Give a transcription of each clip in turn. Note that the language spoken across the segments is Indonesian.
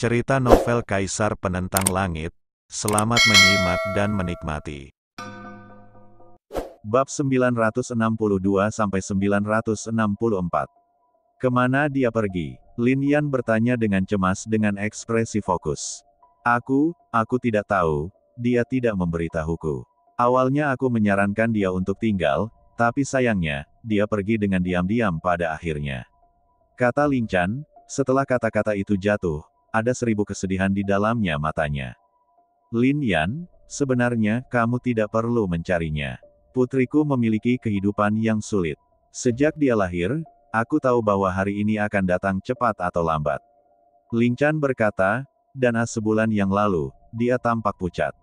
Cerita novel Kaisar Penentang Langit. Selamat menyimak dan menikmati. Bab 962-964. Kemana dia pergi? Lin Yan bertanya dengan cemas dengan ekspresi fokus. Aku tidak tahu, dia tidak memberitahuku. Awalnya aku menyarankan dia untuk tinggal, tapi sayangnya, dia pergi dengan diam-diam pada akhirnya. Kata Lin Chan, setelah kata-kata itu jatuh, ada 1000 kesedihan di dalamnya matanya. Lin Yan, sebenarnya, kamu tidak perlu mencarinya. Putriku memiliki kehidupan yang sulit. Sejak dia lahir, aku tahu bahwa hari ini akan datang cepat atau lambat. Lin Chan berkata, dan sebulan yang lalu, dia tampak pucat.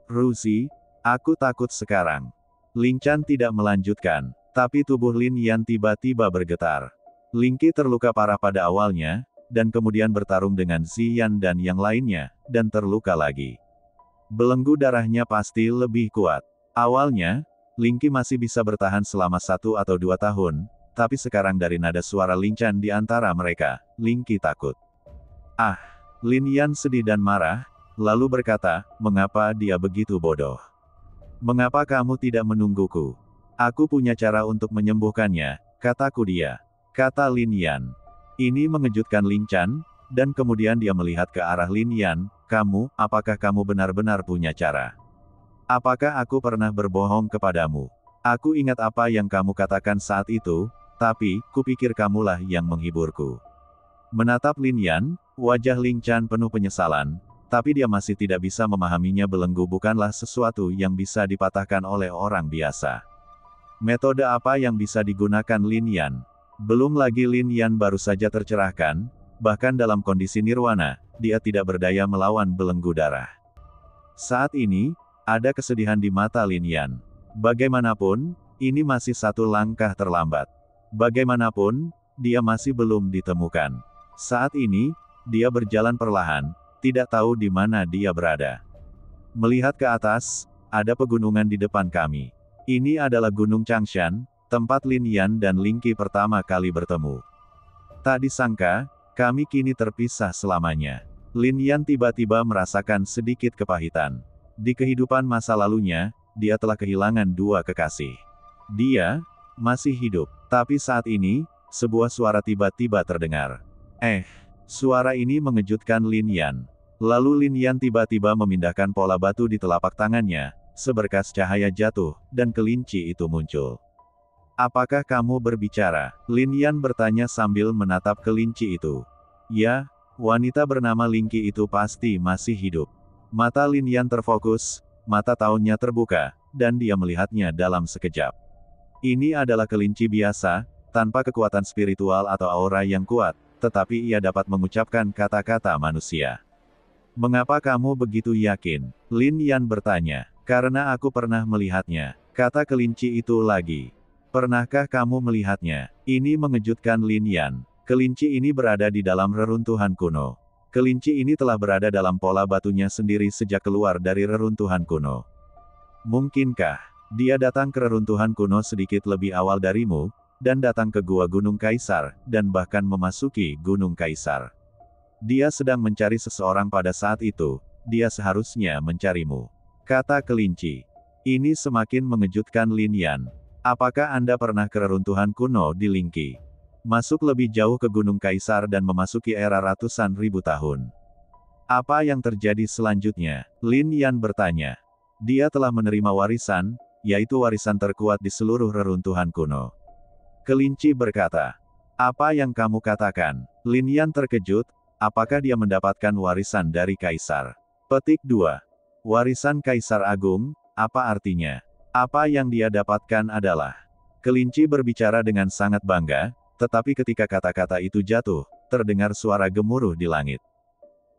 Ruzi, aku takut sekarang. Lin Chan tidak melanjutkan, tapi tubuh Lin Yan tiba-tiba bergetar. Ling Qi terluka parah pada awalnya, dan kemudian bertarung dengan Ziyan dan yang lainnya, dan terluka lagi. Belenggu darahnya pasti lebih kuat. Awalnya, Ling Qi masih bisa bertahan selama 1 atau 2 tahun, tapi sekarang dari nada suara Lin Chan di antara mereka, Ling Qi takut. Lin Yan sedih dan marah, lalu berkata, mengapa dia begitu bodoh? Mengapa kamu tidak menungguku? Aku punya cara untuk menyembuhkannya, kataku dia. Kata Lin Yan. Ini mengejutkan Lin Chan, dan kemudian dia melihat ke arah Lin Yan, apakah kamu benar-benar punya cara? Apakah aku pernah berbohong kepadamu? Aku ingat apa yang kamu katakan saat itu, tapi, kupikir kamulah yang menghiburku. Menatap Lin Yan, wajah Lin Chan penuh penyesalan, tapi dia masih tidak bisa memahaminya. Belenggu bukanlah sesuatu yang bisa dipatahkan oleh orang biasa. Metode apa yang bisa digunakan Lin Yan? Belum lagi Lin Yan baru saja tercerahkan, bahkan dalam kondisi nirwana, dia tidak berdaya melawan belenggu darah. Saat ini, ada kesedihan di mata Lin Yan. Bagaimanapun, ini masih 1 langkah terlambat. Bagaimanapun, dia masih belum ditemukan. Saat ini, dia berjalan perlahan, tidak tahu di mana dia berada. Melihat ke atas, ada pegunungan di depan kami. Ini adalah Gunung Changshan, tempat Lin Yan dan Ling Qi pertama kali bertemu. Tak disangka, kami kini terpisah selamanya. Lin Yan tiba-tiba merasakan sedikit kepahitan. Di kehidupan masa lalunya, dia telah kehilangan 2 kekasih. Dia masih hidup, tapi saat ini, sebuah suara tiba-tiba terdengar. Suara ini mengejutkan Lin Yan. Lalu Lin Yan tiba-tiba memindahkan pola batu di telapak tangannya, seberkas cahaya jatuh, dan kelinci itu muncul. Apakah kamu berbicara? Lin Yan bertanya sambil menatap kelinci itu. Ya, wanita bernama Ling Qi itu pasti masih hidup. Mata Lin Yan terfokus, mata tahunnya terbuka, dan dia melihatnya dalam sekejap. Ini adalah kelinci biasa, tanpa kekuatan spiritual atau aura yang kuat, tetapi ia dapat mengucapkan kata-kata manusia. Mengapa kamu begitu yakin? Lin Yan bertanya. Karena aku pernah melihatnya, kata kelinci itu lagi. Pernahkah kamu melihatnya? Ini mengejutkan Lin Yan. Kelinci ini berada di dalam reruntuhan kuno. Kelinci ini telah berada dalam pola batunya sendiri sejak keluar dari reruntuhan kuno. Mungkinkah dia datang ke reruntuhan kuno sedikit lebih awal darimu, dan datang ke Gua Gunung Kaisar, dan bahkan memasuki Gunung Kaisar? Dia sedang mencari seseorang pada saat itu, dia seharusnya mencarimu. Kata kelinci. Ini semakin mengejutkan Lin Yan. Apakah Anda pernah ke reruntuhan kuno di Ling Qi? Masuk lebih jauh ke Gunung Kaisar dan memasuki era ratusan ribu tahun. Apa yang terjadi selanjutnya? Lin Yan bertanya. Dia telah menerima warisan, yaitu warisan terkuat di seluruh reruntuhan kuno. Kelinci berkata. Apa yang kamu katakan? Lin Yan terkejut, apakah dia mendapatkan warisan dari Kaisar? Petik 2. Warisan Kaisar Agung, apa artinya? Apa yang dia dapatkan adalah. Kelinci berbicara dengan sangat bangga, tetapi ketika kata-kata itu jatuh, terdengar suara gemuruh di langit.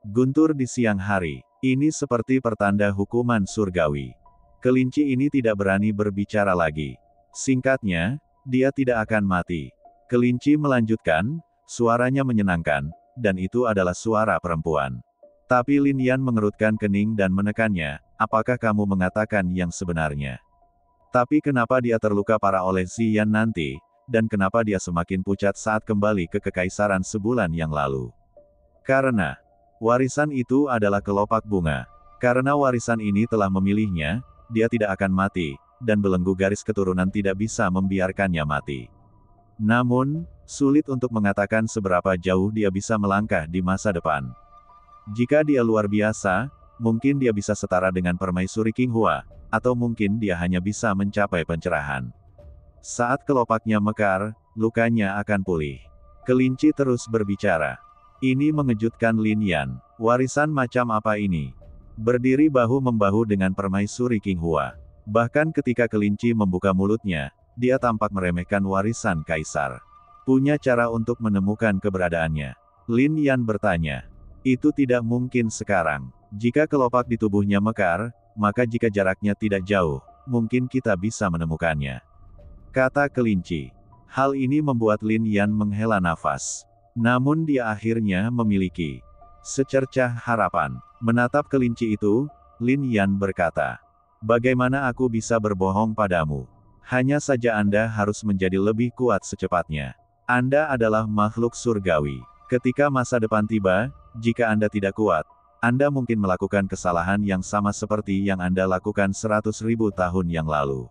Guntur di siang hari. Ini seperti pertanda hukuman surgawi. Kelinci ini tidak berani berbicara lagi. Singkatnya, dia tidak akan mati. Kelinci melanjutkan, suaranya menyenangkan, dan itu adalah suara perempuan. Tapi Lin Yan mengerutkan kening dan menekannya, apakah kamu mengatakan yang sebenarnya? Tapi kenapa dia terluka parah oleh Ziyan nanti, dan kenapa dia semakin pucat saat kembali ke kekaisaran sebulan yang lalu? Karena Warisan itu adalah kelopak bunga. Karena warisan ini telah memilihnya, dia tidak akan mati, dan belenggu garis keturunan tidak bisa membiarkannya mati. Namun, sulit untuk mengatakan seberapa jauh dia bisa melangkah di masa depan. Jika dia luar biasa, mungkin dia bisa setara dengan permaisuri Qinghua, atau mungkin dia hanya bisa mencapai pencerahan. Saat kelopaknya mekar, lukanya akan pulih. Kelinci terus berbicara. Ini mengejutkan Lin Yan. Warisan macam apa ini? Berdiri bahu-membahu dengan permaisuri Qinghua. Bahkan ketika kelinci membuka mulutnya, dia tampak meremehkan warisan kaisar. Punya cara untuk menemukan keberadaannya? Lin Yan bertanya. Itu tidak mungkin sekarang. Jika kelopak di tubuhnya mekar, maka jika jaraknya tidak jauh, mungkin kita bisa menemukannya. Kata kelinci. Hal ini membuat Lin Yan menghela nafas. Namun dia akhirnya memiliki secercah harapan. Menatap kelinci itu, Lin Yan berkata, "Bagaimana aku bisa berbohong padamu? Hanya saja Anda harus menjadi lebih kuat secepatnya. Anda adalah makhluk surgawi. Ketika masa depan tiba, jika Anda tidak kuat, Anda mungkin melakukan kesalahan yang sama seperti yang Anda lakukan 100.000 tahun yang lalu."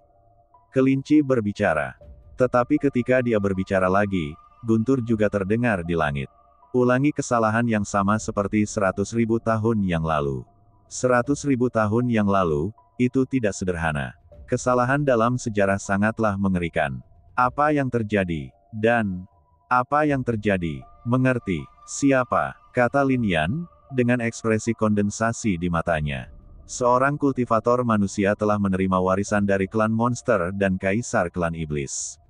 Kelinci berbicara. Tetapi ketika dia berbicara lagi, guntur juga terdengar di langit. Ulangi kesalahan yang sama seperti 100.000 tahun yang lalu. 100.000 tahun yang lalu, itu tidak sederhana. Kesalahan dalam sejarah sangatlah mengerikan. Apa yang terjadi? Dan apa yang terjadi? Mengerti? Siapa? Kata Lin Yan, dengan ekspresi kondensasi di matanya. Seorang kultivator manusia telah menerima warisan dari klan monster dan kaisar klan iblis.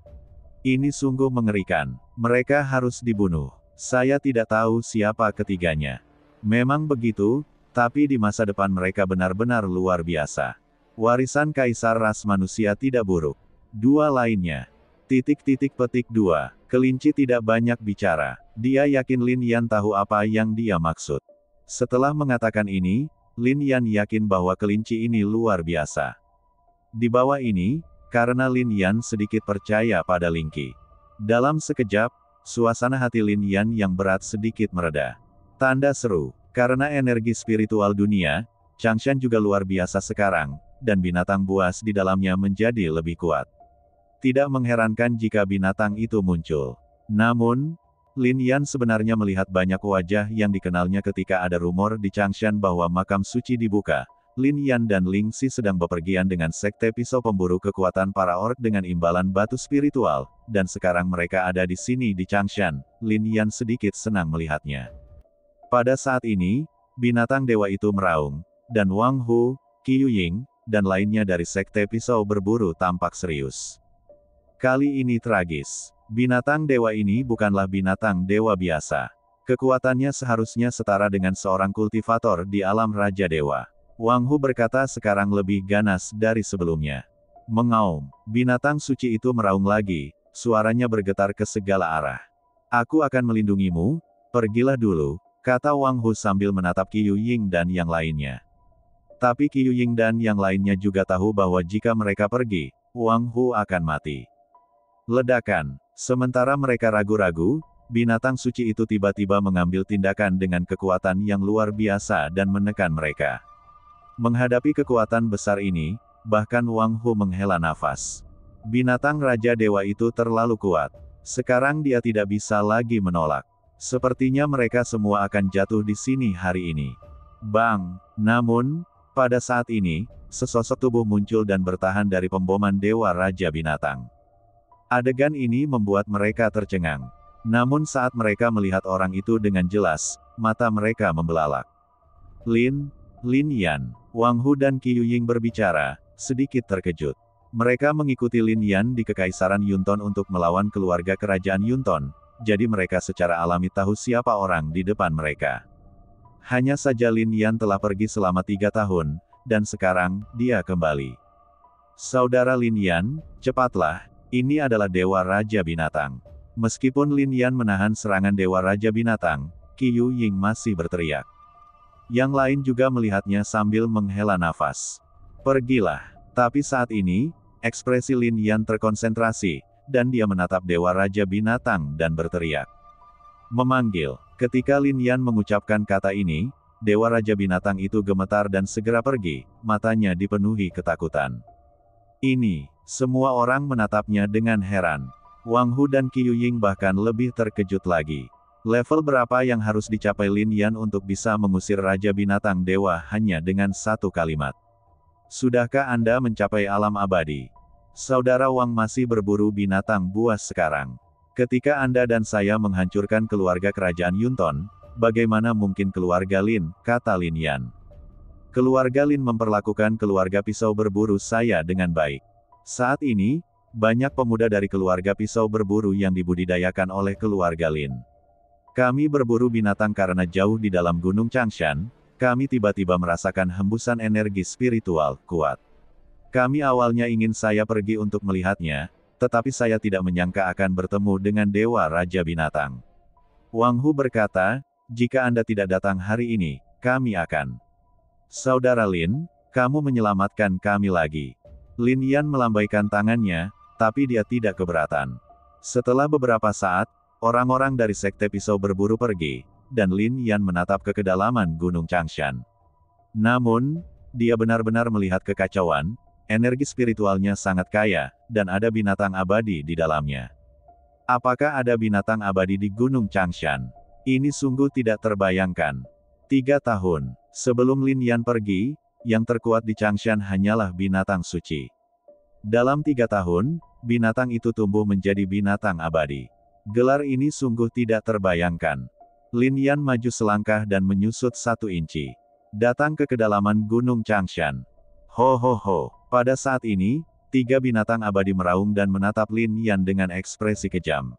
Ini sungguh mengerikan. Mereka harus dibunuh. Saya tidak tahu siapa ketiganya. Memang begitu, tapi di masa depan mereka benar-benar luar biasa. Warisan kaisar ras manusia tidak buruk. Dua lainnya. Petik 2. Kelinci tidak banyak bicara. Dia yakin Lin Yan tahu apa yang dia maksud. Setelah mengatakan ini, Lin Yan yakin bahwa kelinci ini luar biasa. Di bawah ini, karena Lin Yan sedikit percaya pada Lingqi. Dalam sekejap, suasana hati Lin Yan yang berat sedikit mereda. Tanda seru, karena energi spiritual dunia, Changshan juga luar biasa sekarang, dan binatang buas di dalamnya menjadi lebih kuat. Tidak mengherankan jika binatang itu muncul. Namun, Lin Yan sebenarnya melihat banyak wajah yang dikenalnya ketika ada rumor di Changshan bahwa makam suci dibuka. Lin Yan dan Ling Xi sedang bepergian dengan sekte pisau pemburu kekuatan para orc dengan imbalan batu spiritual, dan sekarang mereka ada di sini di Changshan. Lin Yan sedikit senang melihatnya. Pada saat ini, binatang dewa itu meraung, dan Wang Hu, Qi Yuying, dan lainnya dari sekte pisau berburu tampak serius. Kali ini tragis. Binatang dewa ini bukanlah binatang dewa biasa. Kekuatannya seharusnya setara dengan seorang kultivator di alam Raja Dewa. Wang Hu berkata sekarang lebih ganas dari sebelumnya. Mengaum, binatang suci itu meraung lagi, suaranya bergetar ke segala arah. Aku akan melindungimu, pergilah dulu, kata Wang Hu sambil menatap Qi Yuying dan yang lainnya. Tapi Qi Yuying dan yang lainnya juga tahu bahwa jika mereka pergi, Wang Hu akan mati. Ledakan. Sementara mereka ragu-ragu, binatang suci itu tiba-tiba mengambil tindakan dengan kekuatan yang luar biasa dan menekan mereka. Menghadapi kekuatan besar ini, bahkan Wang Hu menghela nafas. Binatang Raja Dewa itu terlalu kuat. Sekarang dia tidak bisa lagi menolak. Sepertinya mereka semua akan jatuh di sini hari ini. Bang! Namun, pada saat ini, sesosok tubuh muncul dan bertahan dari pemboman Dewa Raja Binatang. Adegan ini membuat mereka tercengang. Namun saat mereka melihat orang itu dengan jelas, mata mereka membelalak. Lin Yan, Wang Hu dan Qi Yuying berbicara, sedikit terkejut. Mereka mengikuti Lin Yan di Kekaisaran Yunton untuk melawan keluarga kerajaan Yunton, jadi mereka secara alami tahu siapa orang di depan mereka. Hanya saja Lin Yan telah pergi selama 3 tahun, dan sekarang, dia kembali. Saudara Lin Yan, cepatlah. Ini adalah Dewa Raja Binatang. Meskipun Lin Yan menahan serangan Dewa Raja Binatang, Qi Yuying masih berteriak. Yang lain juga melihatnya sambil menghela nafas. Pergilah. Tapi saat ini, ekspresi Lin Yan terkonsentrasi, dan dia menatap Dewa Raja Binatang dan berteriak. Memanggil. Ketika Lin Yan mengucapkan kata ini, Dewa Raja Binatang itu gemetar dan segera pergi, matanya dipenuhi ketakutan. Ini, semua orang menatapnya dengan heran. Wang Hu dan Qiu Ying bahkan lebih terkejut lagi. Level berapa yang harus dicapai Lin Yan untuk bisa mengusir Raja Binatang Dewa hanya dengan satu kalimat? Sudahkah Anda mencapai alam abadi? Saudara Wang masih berburu binatang buas sekarang. Ketika Anda dan saya menghancurkan keluarga kerajaan Yunton, bagaimana mungkin keluarga Lin, kata Lin Yan. Keluarga Lin memperlakukan keluarga pisau berburu saya dengan baik. Saat ini, banyak pemuda dari keluarga pisau berburu yang dibudidayakan oleh keluarga Lin. Kami berburu binatang karena jauh di dalam Gunung Changshan, kami tiba-tiba merasakan hembusan energi spiritual kuat. Kami awalnya ingin saya pergi untuk melihatnya, tetapi saya tidak menyangka akan bertemu dengan Dewa Raja Binatang. Wang Hu berkata, jika Anda tidak datang hari ini, kami akan. Saudara Lin, kamu menyelamatkan kami lagi. Lin Yan melambaikan tangannya, tapi dia tidak keberatan. Setelah beberapa saat, orang-orang dari Sekte Pisau berburu pergi, dan Lin Yan menatap ke kedalaman Gunung Changshan. Namun, dia benar-benar melihat kekacauan, energi spiritualnya sangat kaya, dan ada binatang abadi di dalamnya. Apakah ada binatang abadi di Gunung Changshan? Ini sungguh tidak terbayangkan. 3 tahun sebelum Lin Yan pergi, yang terkuat di Changshan hanyalah binatang suci. Dalam 3 tahun, binatang itu tumbuh menjadi binatang abadi. Gelar ini sungguh tidak terbayangkan. Lin Yan maju selangkah dan menyusut 1 inci. Datang ke kedalaman Gunung Changshan. Ho ho ho. Pada saat ini, 3 binatang abadi meraung dan menatap Lin Yan dengan ekspresi kejam.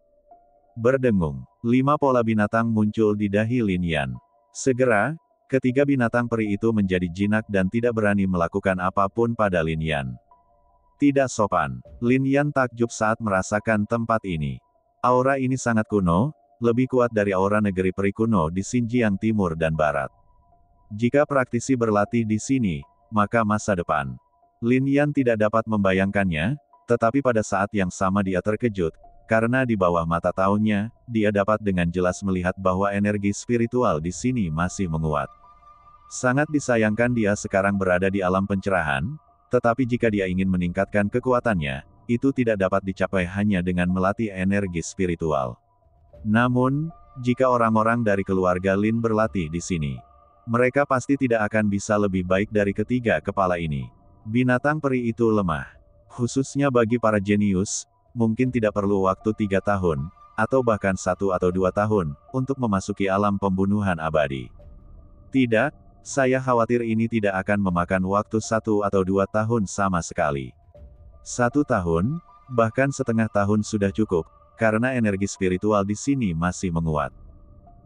Berdengung, 5 pola binatang muncul di dahi Lin Yan. Segera, ketiga binatang peri itu menjadi jinak dan tidak berani melakukan apapun pada Lin Yan. Tidak sopan. Lin Yan takjub saat merasakan tempat ini. Aura ini sangat kuno, lebih kuat dari aura negeri peri kuno di Xinjiang Timur dan Barat. Jika praktisi berlatih di sini, maka masa depan. Lin Yan tidak dapat membayangkannya, tetapi pada saat yang sama dia terkejut, karena di bawah mata tahunya, dia dapat dengan jelas melihat bahwa energi spiritual di sini masih menguat. Sangat disayangkan dia sekarang berada di alam pencerahan, tetapi jika dia ingin meningkatkan kekuatannya, itu tidak dapat dicapai hanya dengan melatih energi spiritual. Namun, jika orang-orang dari keluarga Lin berlatih di sini, mereka pasti tidak akan bisa lebih baik dari ketiga kepala ini. Binatang peri itu lemah. Khususnya bagi para jenius, mungkin tidak perlu waktu 3 tahun, atau bahkan 1 atau 2 tahun, untuk memasuki alam pembunuhan abadi. Tidak, saya khawatir ini tidak akan memakan waktu 1 atau 2 tahun sama sekali. 1 tahun, bahkan setengah tahun sudah cukup, karena energi spiritual di sini masih menguat.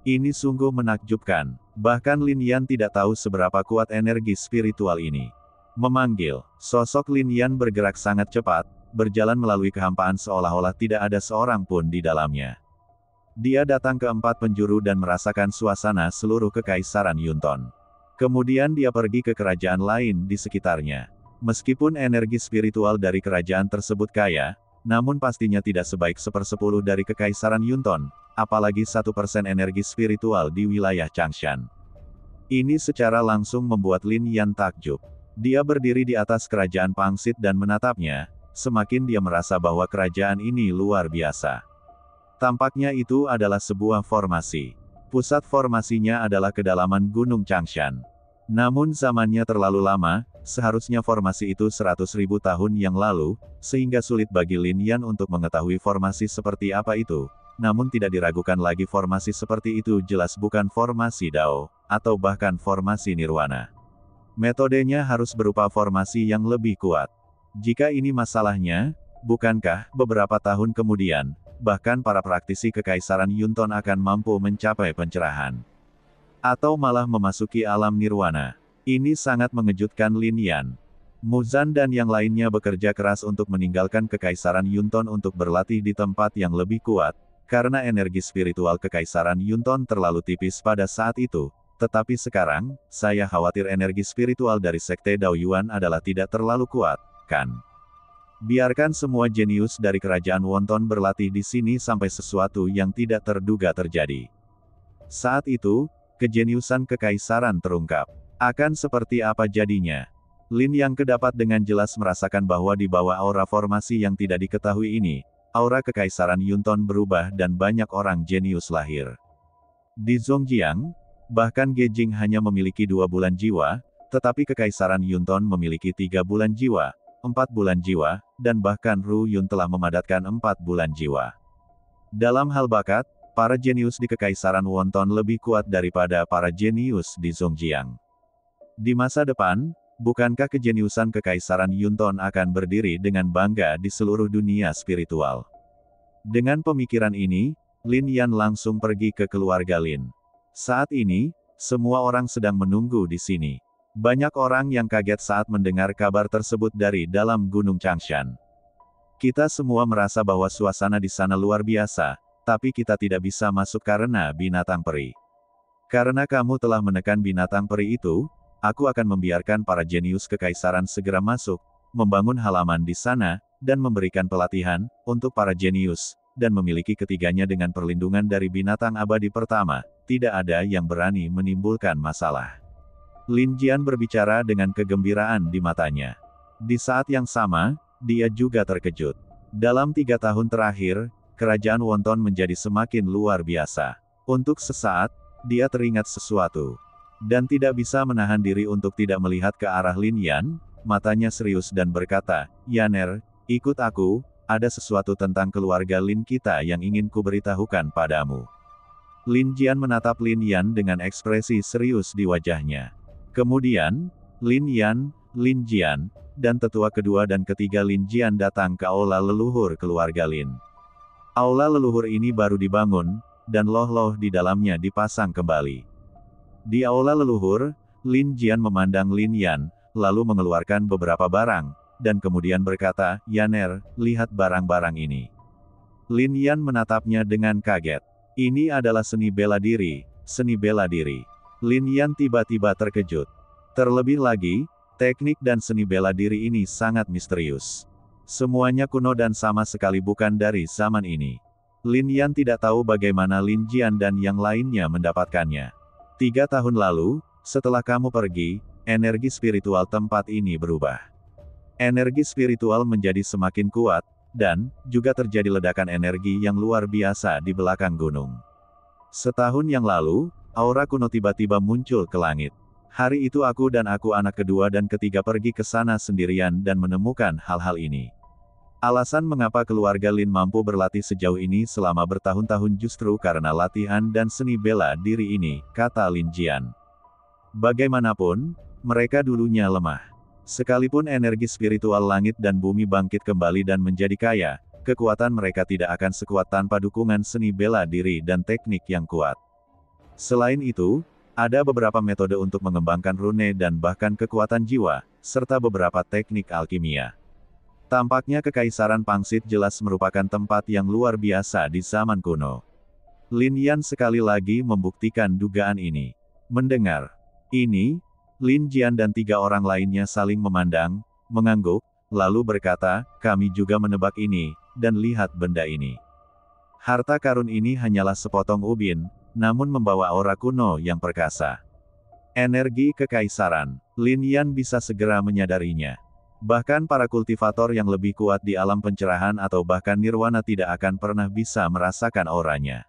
Ini sungguh menakjubkan, bahkan Lin Yan tidak tahu seberapa kuat energi spiritual ini. Memanggil, sosok Lin Yan bergerak sangat cepat, berjalan melalui kehampaan seolah-olah tidak ada seorang pun di dalamnya. Dia datang ke 4 penjuru dan merasakan suasana seluruh kekaisaran Yunton. Kemudian dia pergi ke kerajaan lain di sekitarnya. Meskipun energi spiritual dari kerajaan tersebut kaya, namun pastinya tidak sebaik 1/10 dari kekaisaran Yunton, apalagi 1% energi spiritual di wilayah Changshan. Ini secara langsung membuat Lin Yan takjub. Dia berdiri di atas kerajaan pangsit dan menatapnya, semakin dia merasa bahwa kerajaan ini luar biasa. Tampaknya itu adalah sebuah formasi. Pusat formasinya adalah kedalaman Gunung Changshan. Namun zamannya terlalu lama, seharusnya formasi itu 100.000 tahun yang lalu, sehingga sulit bagi Lin Yan untuk mengetahui formasi seperti apa itu. Namun tidak diragukan lagi formasi seperti itu jelas bukan formasi Dao, atau bahkan formasi Nirwana. Metodenya harus berupa formasi yang lebih kuat. Jika ini masalahnya, bukankah beberapa tahun kemudian, bahkan para praktisi kekaisaran Yunton akan mampu mencapai pencerahan? Atau malah memasuki alam nirwana. Ini sangat mengejutkan Lin Yan. Muzan dan yang lainnya bekerja keras untuk meninggalkan kekaisaran Yunton untuk berlatih di tempat yang lebih kuat, karena energi spiritual kekaisaran Yunton terlalu tipis pada saat itu. Tetapi sekarang, saya khawatir energi spiritual dari Sekte Dao Yuan adalah tidak terlalu kuat, kan? Biarkan semua jenius dari kerajaan Wonton berlatih di sini sampai sesuatu yang tidak terduga terjadi. Saat itu, kejeniusan kekaisaran terungkap. Akan seperti apa jadinya? Lin Yang dapat dengan jelas merasakan bahwa di bawah aura formasi yang tidak diketahui ini, aura kekaisaran Yunton berubah dan banyak orang jenius lahir. Di Zhongjiang, bahkan Ge Jing hanya memiliki 2 bulan jiwa, tetapi kekaisaran Yunton memiliki 3 bulan jiwa, 4 bulan jiwa, dan bahkan Ru Yun telah memadatkan 4 bulan jiwa. Dalam hal bakat, para jenius di kekaisaran Wonton lebih kuat daripada para jenius di Zhongjiang. Di masa depan, bukankah kejeniusan kekaisaran Yunton akan berdiri dengan bangga di seluruh dunia spiritual? Dengan pemikiran ini, Lin Yan langsung pergi ke keluarga Lin. Saat ini, semua orang sedang menunggu di sini. Banyak orang yang kaget saat mendengar kabar tersebut dari dalam Gunung Changshan. Kita semua merasa bahwa suasana di sana luar biasa, tapi kita tidak bisa masuk karena binatang peri. Karena kamu telah menekan binatang peri itu, aku akan membiarkan para jenius kekaisaran segera masuk, membangun halaman di sana, dan memberikan pelatihan untuk para jenius, dan memiliki ketiganya dengan perlindungan dari binatang abadi pertama. Tidak ada yang berani menimbulkan masalah. Lin Jian berbicara dengan kegembiraan di matanya. Di saat yang sama, dia juga terkejut. Dalam 3 tahun terakhir, kerajaan Wonton menjadi semakin luar biasa. Untuk sesaat, dia teringat sesuatu. Dan tidak bisa menahan diri untuk tidak melihat ke arah Lin Yan, matanya serius dan berkata, "Yaner, ikut aku, ada sesuatu tentang keluarga Lin kita yang ingin kuberitahukan padamu." Lin Jian menatap Lin Yan dengan ekspresi serius di wajahnya. Kemudian, Lin Yan, Lin Jian, dan tetua kedua dan ketiga Lin Jian datang ke aula leluhur keluarga Lin. Aula leluhur ini baru dibangun, dan loh-loh di dalamnya dipasang kembali. Di aula leluhur, Lin Jian memandang Lin Yan, lalu mengeluarkan beberapa barang, dan kemudian berkata, "Yaner, lihat barang-barang ini." Lin Yan menatapnya dengan kaget. Ini adalah seni bela diri, seni bela diri. Lin Yan tiba-tiba terkejut. Terlebih lagi, teknik dan seni bela diri ini sangat misterius. Semuanya kuno dan sama sekali bukan dari zaman ini. Lin Yan tidak tahu bagaimana Lin Jian dan yang lainnya mendapatkannya. 3 tahun lalu, setelah kamu pergi, energi spiritual tempat ini berubah. Energi spiritual menjadi semakin kuat, dan juga terjadi ledakan energi yang luar biasa di belakang gunung. Setahun yang lalu, aura kuno tiba-tiba muncul ke langit. Hari itu aku dan anak kedua dan ketiga pergi ke sana sendirian dan menemukan hal-hal ini. Alasan mengapa keluarga Lin mampu berlatih sejauh ini selama bertahun-tahun justru karena latihan dan seni bela diri ini, kata Lin Jian. Bagaimanapun, mereka dulunya lemah. Sekalipun energi spiritual langit dan bumi bangkit kembali dan menjadi kaya, kekuatan mereka tidak akan sekuat tanpa dukungan seni bela diri dan teknik yang kuat. Selain itu, ada beberapa metode untuk mengembangkan rune dan bahkan kekuatan jiwa, serta beberapa teknik alkimia. Tampaknya Kekaisaran Pangsit jelas merupakan tempat yang luar biasa di zaman kuno. Lin Yan sekali lagi membuktikan dugaan ini. Mendengar ini, Lin Jian dan 3 orang lainnya saling memandang, mengangguk, lalu berkata, "Kami juga menebak ini, dan lihat benda ini. Harta karun ini hanyalah sepotong ubin, namun membawa aura kuno yang perkasa. Energi kekaisaran." Lin Yan bisa segera menyadarinya. Bahkan para kultivator yang lebih kuat di alam pencerahan atau bahkan nirwana tidak akan pernah bisa merasakan auranya.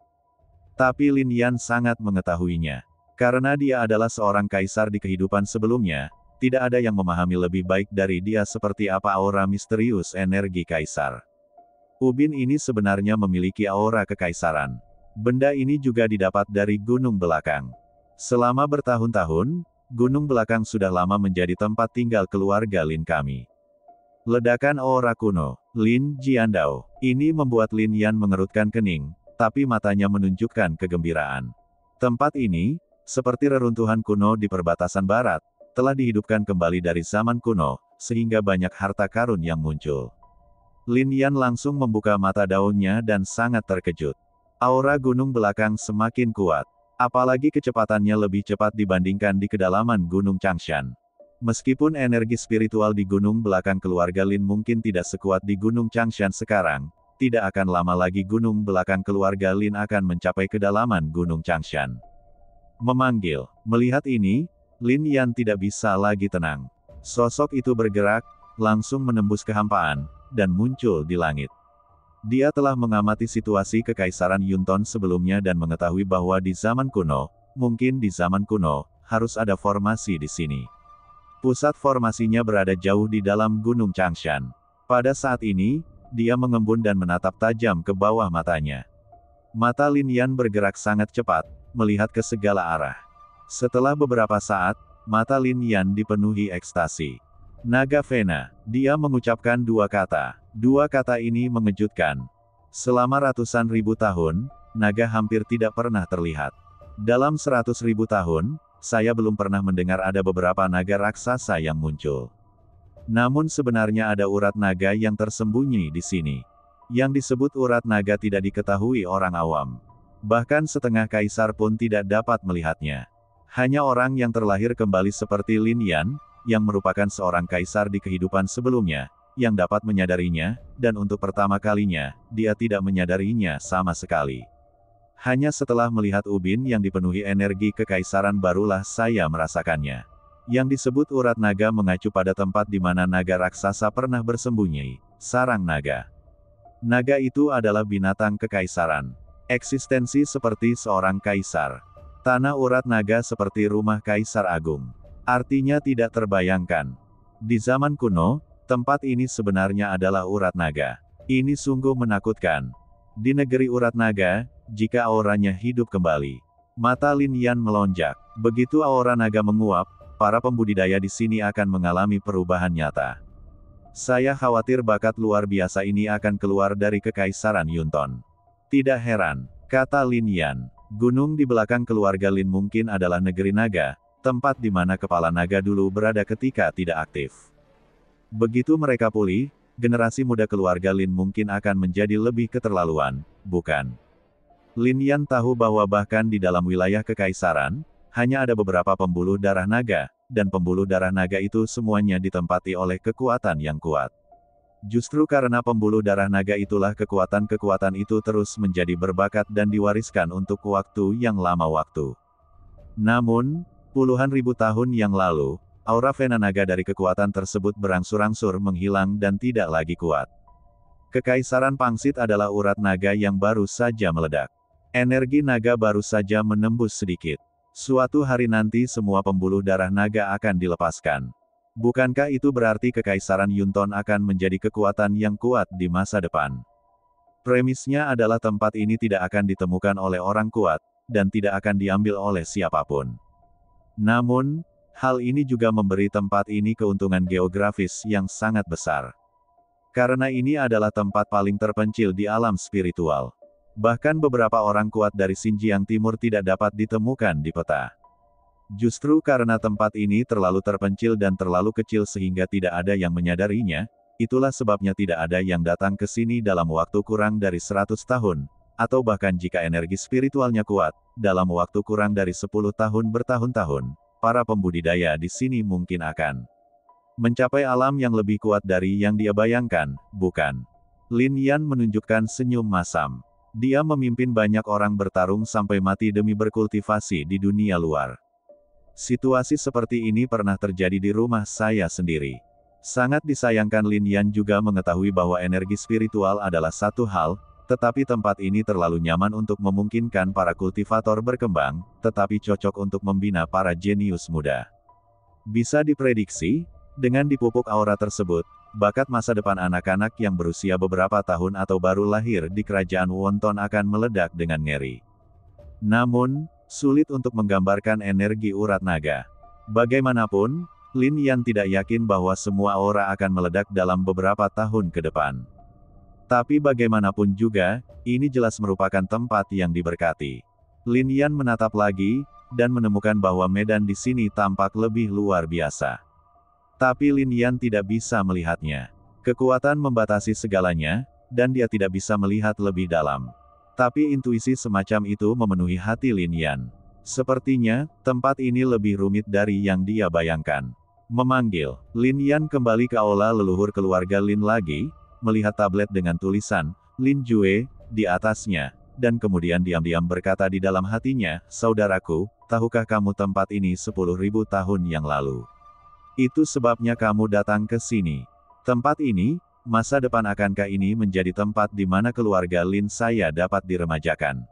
Tapi Lin Yan sangat mengetahuinya. Karena dia adalah seorang kaisar di kehidupan sebelumnya, tidak ada yang memahami lebih baik dari dia seperti apa aura misterius energi kaisar. Ubin ini sebenarnya memiliki aura kekaisaran. Benda ini juga didapat dari Gunung Belakang. Selama bertahun-tahun, Gunung Belakang sudah lama menjadi tempat tinggal keluarga Lin kami. Ledakan aura kuno, Lin Jiandao. Ini membuat Lin Yan mengerutkan kening, tapi matanya menunjukkan kegembiraan. Tempat ini, seperti reruntuhan kuno di perbatasan barat, telah dihidupkan kembali dari zaman kuno, sehingga banyak harta karun yang muncul. Lin Yan langsung membuka mata daunnya dan sangat terkejut. Aura Gunung Belakang semakin kuat. Apalagi kecepatannya lebih cepat dibandingkan di kedalaman Gunung Changshan. Meskipun energi spiritual di Gunung Belakang keluarga Lin mungkin tidak sekuat di Gunung Changshan sekarang, tidak akan lama lagi Gunung Belakang keluarga Lin akan mencapai kedalaman Gunung Changshan. Memanggil. Melihat ini, Lin Yan tidak bisa lagi tenang. Sosok itu bergerak, langsung menembus kehampaan, dan muncul di langit. Dia telah mengamati situasi Kekaisaran Yunton sebelumnya dan mengetahui bahwa di zaman kuno, mungkin di zaman kuno, harus ada formasi di sini. Pusat formasinya berada jauh di dalam Gunung Changshan. Pada saat ini, dia mengembun dan menatap tajam ke bawah matanya. Mata Lin Yan bergerak sangat cepat, melihat ke segala arah. Setelah beberapa saat, mata Lin Yan dipenuhi ekstasi. Naga Vena, dia mengucapkan dua kata. Dua kata ini mengejutkan. Selama ratusan ribu tahun, naga hampir tidak pernah terlihat. Dalam 100.000 tahun, saya belum pernah mendengar ada beberapa naga raksasa yang muncul. Namun sebenarnya ada urat naga yang tersembunyi di sini. Yang disebut urat naga tidak diketahui orang awam. Bahkan setengah kaisar pun tidak dapat melihatnya. Hanya orang yang terlahir kembali seperti Lin Yan, yang merupakan seorang kaisar di kehidupan sebelumnya, yang dapat menyadarinya, dan untuk pertama kalinya, dia tidak menyadarinya sama sekali. Hanya setelah melihat ubin yang dipenuhi energi kekaisaran barulah saya merasakannya. Yang disebut urat naga mengacu pada tempat di mana naga raksasa pernah bersembunyi, sarang naga. Naga itu adalah binatang kekaisaran. Eksistensi seperti seorang kaisar. Tanah urat naga seperti rumah kaisar agung. Artinya tidak terbayangkan. Di zaman kuno, tempat ini sebenarnya adalah urat naga. Ini sungguh menakutkan. Di negeri urat naga, jika auranya hidup kembali, mata Lin Yan melonjak. Begitu aura naga menguap, para pembudidaya di sini akan mengalami perubahan nyata. Saya khawatir bakat luar biasa ini akan keluar dari Kekaisaran Yunton. Tidak heran, kata Lin Yan. Gunung di belakang keluarga Lin mungkin adalah negeri naga, tempat di mana kepala naga dulu berada ketika tidak aktif. Begitu mereka pulih, generasi muda keluarga Lin mungkin akan menjadi lebih keterlaluan, bukan? Lin Yan tahu bahwa bahkan di dalam wilayah kekaisaran, hanya ada beberapa pembuluh darah naga, dan pembuluh darah naga itu semuanya ditempati oleh kekuatan yang kuat. Justru karena pembuluh darah naga itulah kekuatan-kekuatan itu terus menjadi berbakat dan diwariskan untuk waktu yang lama waktu. Namun, puluhan ribu tahun yang lalu, aura Vena naga dari kekuatan tersebut berangsur-angsur menghilang dan tidak lagi kuat. Kekaisaran Pangsit adalah urat naga yang baru saja meledak. Energi naga baru saja menembus sedikit. Suatu hari nanti semua pembuluh darah naga akan dilepaskan. Bukankah itu berarti Kekaisaran Yunton akan menjadi kekuatan yang kuat di masa depan? Premisnya adalah tempat ini tidak akan ditemukan oleh orang kuat, dan tidak akan diambil oleh siapapun. Namun, hal ini juga memberi tempat ini keuntungan geografis yang sangat besar. Karena ini adalah tempat paling terpencil di alam spiritual. Bahkan beberapa orang kuat dari Xinjiang Timur tidak dapat ditemukan di peta. Justru karena tempat ini terlalu terpencil dan terlalu kecil sehingga tidak ada yang menyadarinya, itulah sebabnya tidak ada yang datang ke sini dalam waktu kurang dari 100 tahun, atau bahkan jika energi spiritualnya kuat, dalam waktu kurang dari 10 tahun bertahun-tahun, para pembudidaya di sini mungkin akan mencapai alam yang lebih kuat dari yang dia bayangkan, bukan? Lin Yan menunjukkan senyum masam. Dia memimpin banyak orang bertarung sampai mati demi berkultivasi di dunia luar. Situasi seperti ini pernah terjadi di rumah saya sendiri. Sangat disayangkan Lin Yan juga mengetahui bahwa energi spiritual adalah satu hal, tetapi tempat ini terlalu nyaman untuk memungkinkan para kultivator berkembang, tetapi cocok untuk membina para jenius muda. Bisa diprediksi, dengan dipupuk aura tersebut, bakat masa depan anak-anak yang berusia beberapa tahun atau baru lahir di kerajaan Wonton akan meledak dengan ngeri. Namun, sulit untuk menggambarkan energi urat naga. Bagaimanapun, Lin Yan tidak yakin bahwa semua aura akan meledak dalam beberapa tahun ke depan. Tapi bagaimanapun juga, ini jelas merupakan tempat yang diberkati. Lin Yan menatap lagi, dan menemukan bahwa medan di sini tampak lebih luar biasa. Tapi Lin Yan tidak bisa melihatnya. Kekuatan membatasi segalanya, dan dia tidak bisa melihat lebih dalam. Tapi intuisi semacam itu memenuhi hati Lin Yan. Sepertinya, tempat ini lebih rumit dari yang dia bayangkan. Memanggil, Lin Yan kembali ke aula leluhur keluarga Lin lagi, melihat tablet dengan tulisan, Lin Jue, di atasnya, dan kemudian diam-diam berkata di dalam hatinya, saudaraku, tahukah kamu tempat ini 10.000 tahun yang lalu? Itu sebabnya kamu datang ke sini. Tempat ini, masa depan akankah ini menjadi tempat di mana keluarga Lin saya dapat diremajakan?